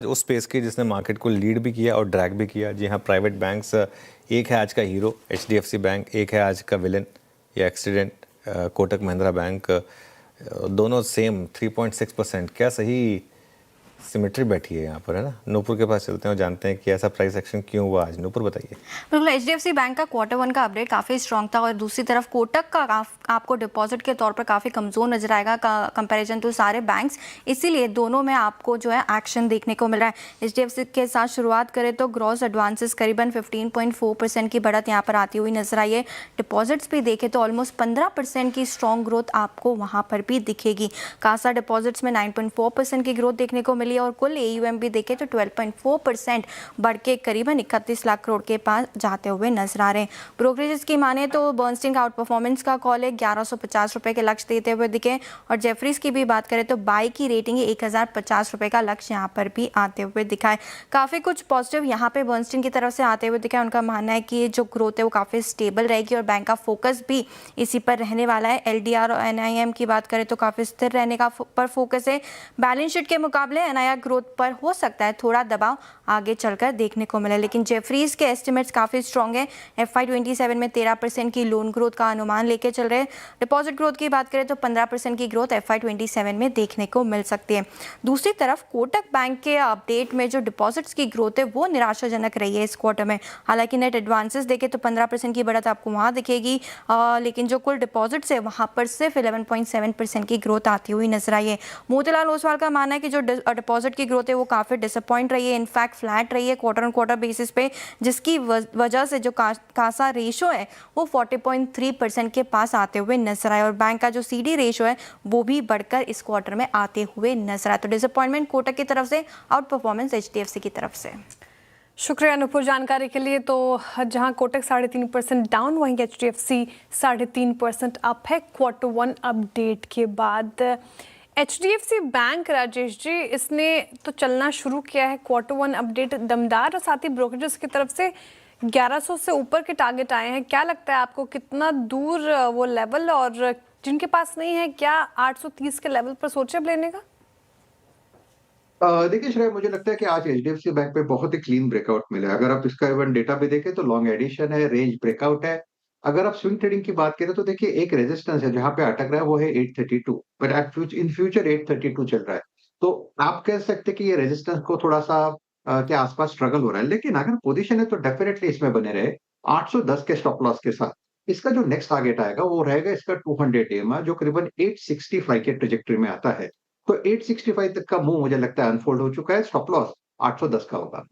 उस स्पेस की जिसने मार्केट को लीड भी किया और ड्रैग भी किया। जी हाँ, प्राइवेट बैंक्स, एक है आज का हीरो एचडीएफसी बैंक, एक है आज का विलन या एक्सीडेंट कोटक महिंद्रा बैंक। दोनों सेम 3.6%। क्या सही सिमेट्री बैठी है यहाँ पर, है ना। नूपुर के पास चलते हैं और जानते हैं कि ऐसा प्राइस एक्शन क्यों हुआ आज। नूपुर बताइए। बिल्कुल, एचडीएफसी बैंक का क्वार्टर 1 का अपडेट काफ़ी स्ट्रॉन्ग था और दूसरी तरफ कोटक का आपको डिपॉजिट के तौर पर काफ़ी कमज़ोर नजर आएगा कंपैरिजन टू सारे बैंक्स। इसीलिए दोनों में आपको जो है एक्शन देखने को मिल रहा है। एचडीएफसी के साथ शुरुआत करें तो ग्रॉस एडवांसेस करीबन 15.4% की बढ़त यहाँ पर आती हुई नजर आई है। डिपॉजिट्स भी देखें तो ऑलमोस्ट 15% की स्ट्रॉन्ग ग्रोथ आपको वहाँ पर भी दिखेगी। कासा डिपॉजिट्स में 9.4% की ग्रोथ देखने को मिली और कुल एयूएम भी देखें तो 12.4% बढ़ के करीबन 31 लाख करोड़ के पास जाते हुए नजर आ रहे हैं। ब्रोकरेजेस की माने तो बर्नस्टीन का आउट परफॉर्मेंस का कॉल है, 1150 रुपए के लक्ष्य देते हुए दिखे। और जेफरीज की भी बात करें तो बाई की रेटिंग 1050 रुपए का लक्ष्य यहाँ पर भी आते हुए दिखा है। काफी कुछ पॉजिटिव यहाँ पे बर्नस्टीन की तरफ से आते हुए दिखा है। उनका मानना है कि जो ग्रोथ है वो काफी स्टेबल रहेगी और बैंक का फोकस भी इसी पर रहने वाला है। एलडीआर और एनआईएम की बात करें तो काफी स्थिर रहने का पर फोकस है। बैलेंस शीट के मुकाबले एनआईआर ग्रोथ पर हो सकता है थोड़ा दबाव आगे चलकर देखने को मिले, लेकिन जेफरीज के एस्टिमेट्स काफी स्ट्रॉन्ग है। FY27 में 13% की लोन ग्रोथ का अनुमान लेके चल रहे हैं। डिपॉजिट ग्रोथ की बात करें तो 15% की ग्रोथ FY27 में देखने को मिल सकती है। दूसरी तरफ कोटक बैंक के अपडेट में जो डिपॉजिट्स की ग्रोथ है वो निराशाजनक रही है इस क्वार्टर में। हालांकि नेट एडवांसेस देखें तो 15% की बढ़त आपको वहां दिखेगी, लेकिन जो कुल डिपॉजिट्स है वहां पर सिर्फ 11.7% की ग्रोथ आती हुई नजर आई है। मोतीलाल ओसवाल का मानना है कि जो डिपॉजिट की ग्रोथ है वो काफी डिसअपॉइंट रही है, इनफैक्ट फ्लैट रही है क्वार्टर ऑन क्वार्टर बेसिस पे, जिसकी वजह से जो कासा रेशो है वो 40.3% के पास आते हुए नजर आए और बैंक का जो सीडी रेशो है वो भी बढ़कर इस क्वार्टर में आते हुए नजर आए। तो डिसअपॉइंटमेंट कोटक की तरफ से, आउट परफॉर्मेंस एचडीएफसी की तरफ से। शुक्रिया अनुपुर जानकारी के लिए। तो जहां कोटक 3.5% डाउन, वहीं एचडीएफसी 3.5% अप है क्वार्टर 1 अपडेट के बाद। एचडीएफसी बैंक, राजेश जी, इसने तो चलना शुरू किया है। क्वार्टर 1 अपडेट दमदार और साथ ही ब्रोकरेजेस की तरफ से 1100 से ऊपर के टारगेट आए हैं। क्या लगता है आपको कितना दूर वो लेवल, और जिनके पास नहीं है क्या 830 के लेवल पर सोचे अब लेने का? देखिए श्रेया, मुझे लगता है कि आज एचडीएफसी बैंक पे बहुत ही क्लीन ब्रेकआउट मिला है। अगर आप इसका इवन डेटा भी देखें तो लॉन्ग एडिशन है, रेंज ब्रेकआउट है। अगर आप स्विंग ट्रेडिंग की बात करें तो देखिए एक रेजिस्टेंस है जहां पे अटक रहा है, वो है 832, बट इन फ्यूचर 832 चल रहा है। तो आप कह सकते हैं कि ये रेजिस्टेंस को थोड़ा सा के आसपास स्ट्रगल हो रहा है, लेकिन अगर पोजीशन है तो डेफिनेटली इसमें बने रहे 810 के स्टॉप लॉस के साथ। इसका जो नेक्स्ट टारगेट आएगा वो रहेगा इसका 200 EMA, जो करीबन 865 के ट्रेजेक्टरी में आता है। तो 865 तक का मूव मुझे लगता है अनफोल्ड हो चुका है। स्टॉप लॉस 810 का होगा।